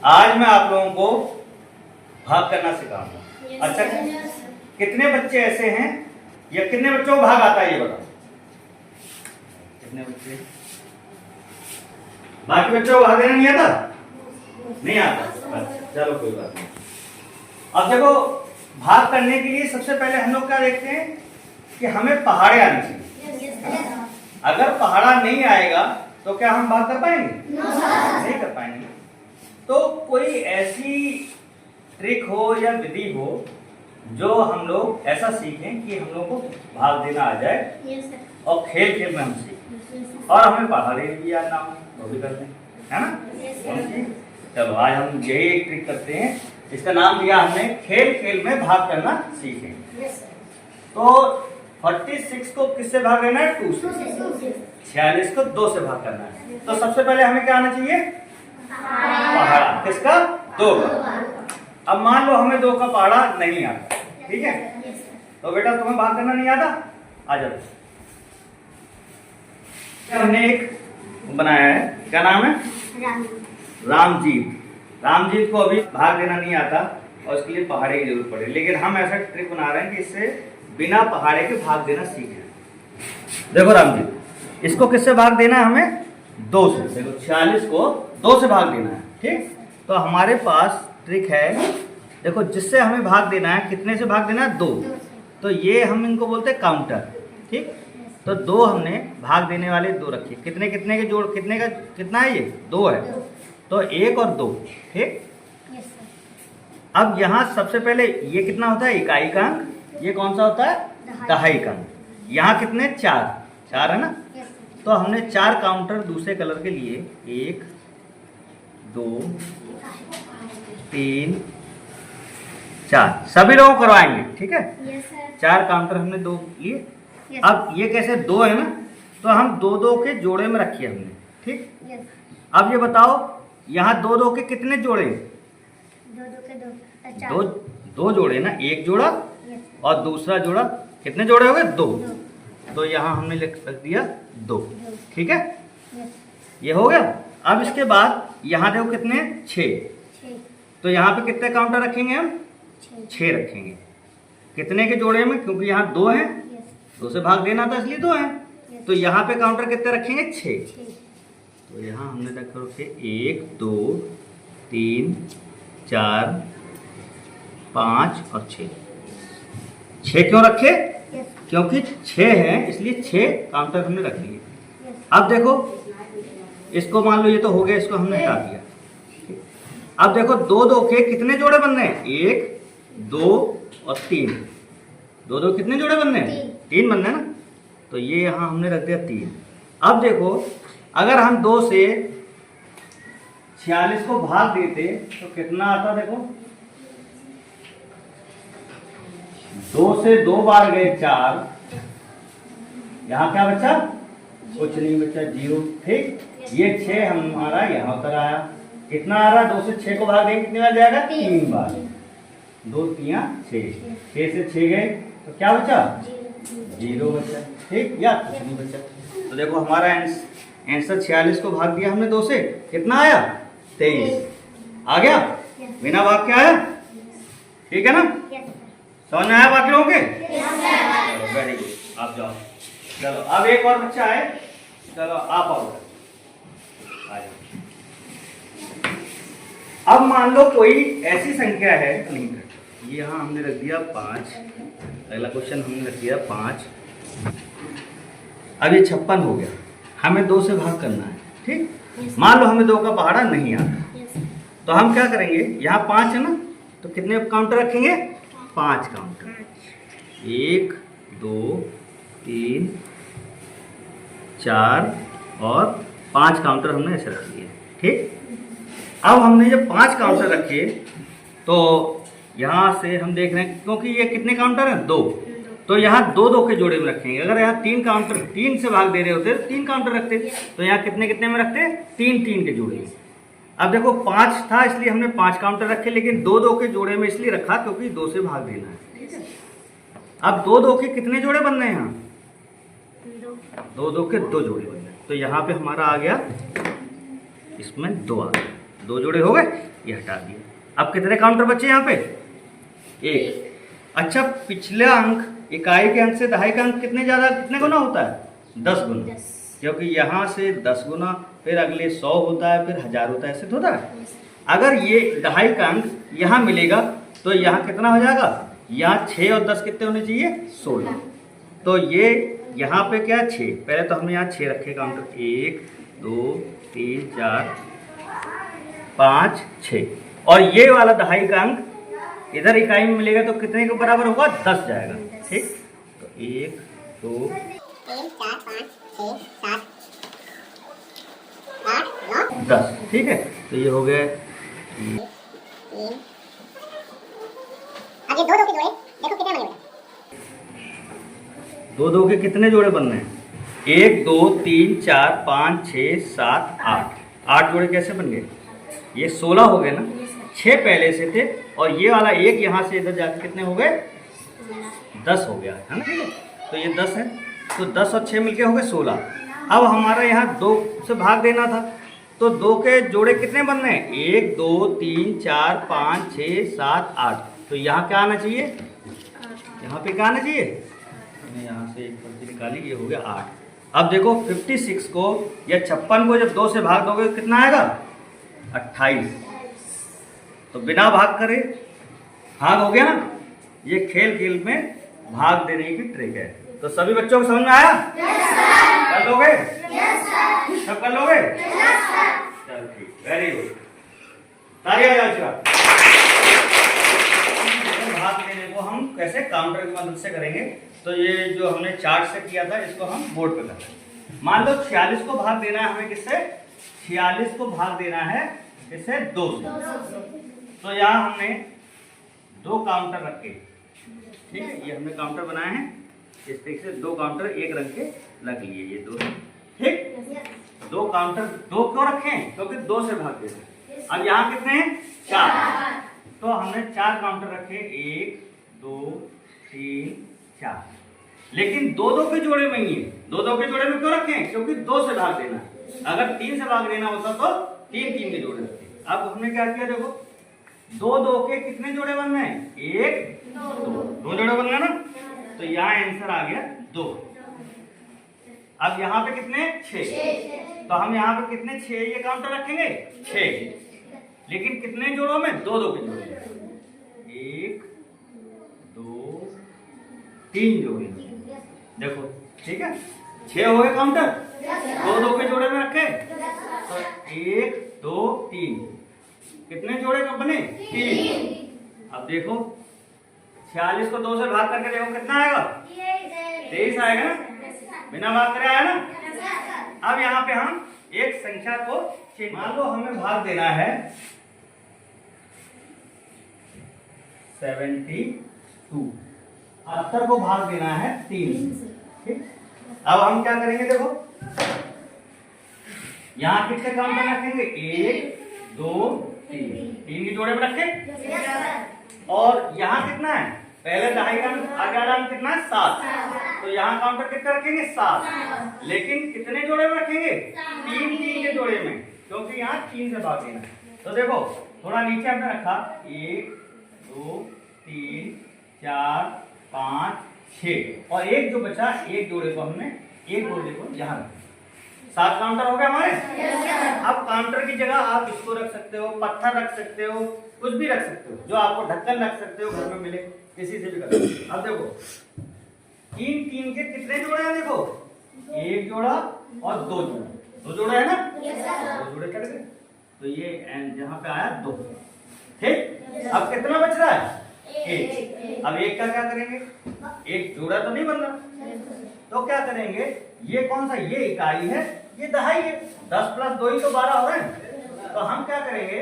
आज मैं आप लोगों को भाग करना सिखाऊंगा। अच्छा, कितने बच्चे ऐसे हैं या कितने बच्चों को भाग आता है ये बताओ। कितने बच्चे? बाकी बच्चों को भाग देना नहीं आता? नहीं आता? चलो कोई बात नहीं। अब देखो, भाग करने के लिए सबसे पहले हम लोग क्या देखते हैं कि हमें पहाड़े आने चाहिए। अगर पहाड़ा नहीं आएगा तो क्या हम भाग कर पाएंगे? नहीं कर पाएंगे। तो कोई ऐसी ट्रिक हो या विधि हो जो हम लोग ऐसा सीखें कि हम लोग को भाग देना आ जाए और खेल खेल में हम सीखें और हमें पहाड़े भी याद ना हो वो भी करते हैं, है ना? चलो आज हम यही एक ट्रिक करते हैं। इसका नाम दिया हमने खेल खेल में भाग करना सीखेंगे। तो 46 को किससे भाग लेना है? 2 से। 46 को 2 से भाग करना है। तो सबसे पहले हमें क्या आना चाहिए? पहाड़ा। किसका? 2 का। अब मान लो हमें 2 का पहाड़ा नहीं आता, ठीक है? तो बेटा तुम्हें भाग करना नहीं आता, आ जाओ। हमने एक बनाया है, क्या नाम है? रामजीत। रामजीत को अभी भाग देना नहीं आता और उसके लिए पहाड़े की जरूरत पड़े, लेकिन हम ऐसा ट्रिक बना रहे हैं कि इससे बिना पहाड़े के भाग देना सीखें। देखो रामजीत, इसको किससे भाग देना है? हमें 2 से। देखो 46 को 2 से भाग देना है, ठीक? तो हमारे पास ट्रिक है, देखो जिससे हमें भाग देना है, कितने से भाग देना है? 2। तो ये हम इनको बोलते हैं काउंटर, ठीक? तो 2 हमने भाग देने वाले 2 रखे। कितने कितने के जोड़, कितने का कितना है? ये 2 है। तो 1 और 2, ठीक? अब यहाँ सबसे पहले ये कितना होता है? इकाई का अंक। ये कौन सा होता है? दहाई का अंक। यहाँ कितने? 4 है ना? तो हमने 4 काउंटर दूसरे कलर के लिए 1 2 3 4 सभी लोगों को करवाएंगे, ठीक है? 4 काउंटर हमने 2 लिए। अब ये कैसे 2 है ना, तो हम 2-2 के जोड़े में रखिए हमने, ठीक? अब ये बताओ, यहाँ 2-2 के कितने जोड़े? 2 जोड़े ना, एक जोड़ा और दूसरा जोड़ा, कितने जोड़े हो गए? 2। तो यहाँ हमने रख दिया 2, ठीक है? ये हो गया। अब इसके बाद यहाँ देखो कितने? 6। तो यहाँ पे कितने काउंटर रखेंगे हम? 6 रखेंगे। कितने के जोड़े में? क्योंकि यहाँ 2 है, 2 से भाग देना था इसलिए 2 है। तो यहाँ पे काउंटर कितने रखेंगे? 6। तो यहाँ हमने रखे 1 2 3 4 5 और 6। 6 क्यों रखे? क्योंकि 6 है इसलिए 6 काउंटर हमने रख लिए। अब देखो, इसको मान लो ये तो हो गया, इसको हमने हटा दिया। अब देखो 2-2 के कितने जोड़े बन रहे हैं? 1 2 और 3। 2-2 कितने जोड़े बन रहे हैं? 3 बन रहे हैं ना? तो ये यहाँ हमने रख दिया 3। अब देखो, अगर हम 2 से 46 को भाग देते तो कितना आता? देखो 2 से 2 बार गए 4। यहाँ क्या बचा? कुछ नहीं बचा, 0, ठीक? ये 6 हमारा यहाँ उतर आया। कितना आ रहा? 2 से 6 को भाग देंगे कितनी बार जाएगा? 3 बार। 2 3 6। 6 से 6 गए तो क्या बचा? 0 बचा, ठीक? या कुछ नहीं बचा। तो देखो हमारा आंसर 46 को भाग दिया हमने 2 से, कितना आया? 23 आ गया, बिना भाग के आया, ठीक है ना? समझ में आया बाकी लोगों के? वेरी गुड, आप जाओ। चलो अब एक और बच्चा है, चलो आप आओ। अब मान लो कोई ऐसी संख्या है, नहीं ये यहाँ हमने रख दिया 5। अगला क्वेश्चन हमने रख दिया 5। अब ये 56 हो गया, हमें 2 से भाग करना है, ठीक? मान लो हमें 2 का पहाड़ा नहीं आता, तो हम क्या करेंगे? यहाँ 5 है ना, तो कितने काउंटर रखेंगे? 5 काउंटर। 1 2 3 4 और 5 काउंटर हमने ऐसे रख लिए, ठीक? अब हमने जब 5 काउंटर रखे तो यहाँ से हम देख रहे हैं, क्योंकि ये कितने काउंटर हैं? 2। तो यहाँ 2-2 के जोड़े में रखेंगे। अगर यहाँ 3 काउंटर 3 से भाग दे रहे होते तो 3 काउंटर रखते, तो यहाँ कितने कितने में रखते? 3-3 के जोड़े में। अब देखो 5 था इसलिए हमने 5 काउंटर रखे, लेकिन 2-2 के जोड़े में इसलिए रखा क्योंकि 2 से भाग देना है, ठीक है? अब 2-2 के कितने जोड़े बन रहे हैं? यहाँ 2-2 के 2 जोड़े बन रहे हैं। तो यहाँ पे हमारा आ गया, इसमें 2 आ गए, 2 जोड़े हो गए। ये हटा दिया। अब कितने काउंटर बचे यहाँ पे? एक। अच्छा, पिछला अंक इकाई के अंक से दहाई का अंक कितने गुना होता है? 10 गुना, क्योंकि यहाँ से 10 गुना, फिर अगले 100 होता है, फिर 1000 होता है, ऐसे तो होता है। अगर ये दहाई का अंक यहाँ मिलेगा तो यहाँ कितना हो जाएगा? यहाँ 6 और 10 कितने होने चाहिए? 16। तो ये यहाँ पे क्या 6, पहले तो हमने यहाँ 6 रखे काउंटर, 1 2 3 4 5 6, और ये वाला दहाई का अंक इधर इकाई में मिलेगा तो कितने के बराबर होगा? 10 जाएगा। ठीक, तो 1 2 3 4 5 6 7 8 9 10। ठीक है, तो ये हो गया। आगे दो के जोड़े देखो कितने बने हुए हैं। दो के कितने जोड़े बनने हैं? 1 2 3 4 5 6 7 8। 8 जोड़े कैसे बन गए? ये 16 हो गए ना, 6 पहले से थे, और ये वाला 1 यहाँ से इधर जाके कितने हो गए? 10 हो गया है ना। ठीक है, तो ये 10 है, तो 10 और 6 मिलके हो गए 16। अब हमारा यहाँ 2 से भाग देना था, तो 2 के जोड़े कितने बनने हैं? 1 2 3 4 5 6 7 8। तो यहाँ क्या आना चाहिए? यहाँ पे क्या आना चाहिए? मैंने यहाँ से एक पर्ची निकाली, ये हो गया 8। अब देखो 56 को या 56 को जब 2 से भाग दोगे कितना आएगा? 28। तो बिना भाग करे भाग हो गया ना। ये खेल में भाग देने की ट्रिक है। तो सभी बच्चों को समझ में आया? कर लोगे? सब कर लोगे? चल ठीक, वेरी गुड, तालियां बजाओ। भाग देने को हम कैसे काउंटर की मदद से करेंगे। तो ये जो हमने चार्ट से किया था, इसको हम बोर्ड पे करते हैं। मान लो 46 को भाग देना है हमें किससे? 46 को भाग देना है किससे? 2 से। तो यहाँ हमने 2 काउंटर रखे। ठीक है, ये हमने काउंटर बनाए हैं इस तरीके से, 2 काउंटर एक रंग के रख लिए, ये 2। ठीक, 2 काउंटर 2 क्यों रखे? क्योंकि 2 से भाग देते। अब यहाँ कितने हैं? 4। तो हमने 4 काउंटर रखे, 1 2 3 4। लेकिन 2 के जोड़े में ही है। 2 के जोड़े में क्यों रखे हैं? क्योंकि 2 से भाग देना। अगर 3 से भाग देना होता तो 3 के जोड़े रखे। अब हमने क्या किया? देखो 2 के कितने जोड़े बन रहे हैं? 1 2 जोड़े बन गए ना। तो यहाँ आंसर आ गया 2। अब यहाँ पे कितने? 6। तो हम यहाँ पे कितने 6 ये काउंटर रखेंगे? 6। लेकिन कितने जोड़ों में? 2 के जोड़े में। 1 2 3 जोड़े। देखो ठीक है, 6 हो गए काउंटर, 2 के जोड़े में रखे। तो 1 2 3, कितने जोड़े कब बने? 3। अब देखो 46 को 2 से भाग करके देखो कितना आएगा? 23 आएगा ना, बिना भाग करे आया ना। अब यहाँ पे हम एक संख्या को मान लो हमें भाग देना है 72, 78 को भाग देना है 3 से। ठीक, अब हम क्या करेंगे? देखो यहाँ कितने काउंटर रखेंगे? 1 2 3, 3 के जोड़े में रखे। और यहाँ कितना है? पहले दहाई का अगला अंक कितना है? 7। तो यहाँ काउंटर कितने रखेंगे? 7। लेकिन कितने जोड़े में रखेंगे? 3 के जोड़े में, क्योंकि यहाँ 3 से भाग देना। तो देखो थोड़ा नीचे हमने रखा, 1 2 3 4 5 6, और एक जो बचा, एक जोड़े को हमने एक जोड़े को यहाँ रखा। 7 काउंटर हो गए हमारे। अब काउंटर की जगह आप इसको रख सकते हो, पत्थर रख सकते हो, कुछ भी रख सकते हो, जो आपको ढक्कन रख सकते हो, घर में मिले किसी से भी कर सकते हो। अब देखो 3 के कितने जोड़े हैं? देखो 1 जोड़ा और 2 जोड़े, 2 जोड़े है ना, 2 जोड़े कट गए। तो ये जहाँ पे आया 2। ठीक, अब कितना बच रहा है? 1। अब 1 का क्या करेंगे? 1 जोड़ा तो नहीं बन रहा, तो क्या करेंगे? ये कौन सा? ये इकाई है, ये दहाई है। 10 + 2 ही तो 12 हो रहे हैं। तो हम क्या करेंगे?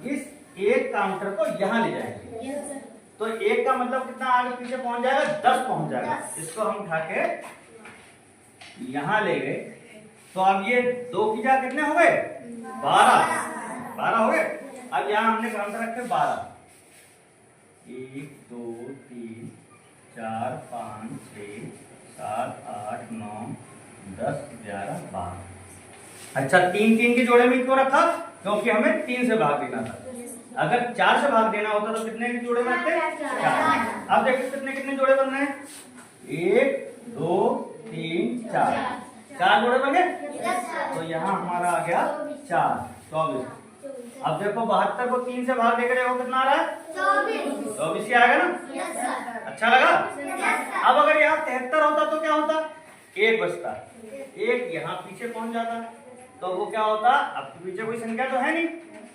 इस एक काउंटर को यहाँ ले जाएंगे। तो 1 का मतलब कितना आगे पीछे पहुंच जाएगा? 10 पहुंच जाएगा। इसको हम उठा के यहाँ ले गए। तो अब ये 2 की जगह कितने हो गए? 12 हो गए। अब यहाँ हमने काउंटर रखे 12, 1 2 3 4 5 6 7 8 9 10 11 12। अच्छा, 3 के जोड़े में क्यों रखा? क्योंकि हमें 3 से भाग देना था। अगर 4 से भाग देना होता तो कितने के जोड़े बनते? 4। अब देखो कितने जोड़े बन रहे हैं? 1 2 3 4। 4 जोड़े बन गए। तो यहाँ हमारा आ गया 4, 24। अब देखो 72 को 3 से भाग देकर देखो कितना आ रहा है? 24 ही आएगा ना? अच्छा लगा? अब अगर यहाँ 73 होता तो क्या होता? 1 बचता, 1 यहाँ पीछे पहुंच जाता, तो वो क्या होता? अब पीछे कोई संख्या तो है नहीं,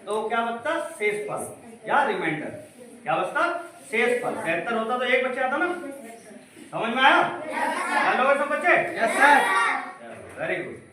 तो क्या बचता? शेषफल या रिमाइंडर। क्या बचता? शेषफल। 73 होता तो 1 बच जाता ना? समझ में आया? हेलो सब बच्चे? Yes sir. Very good.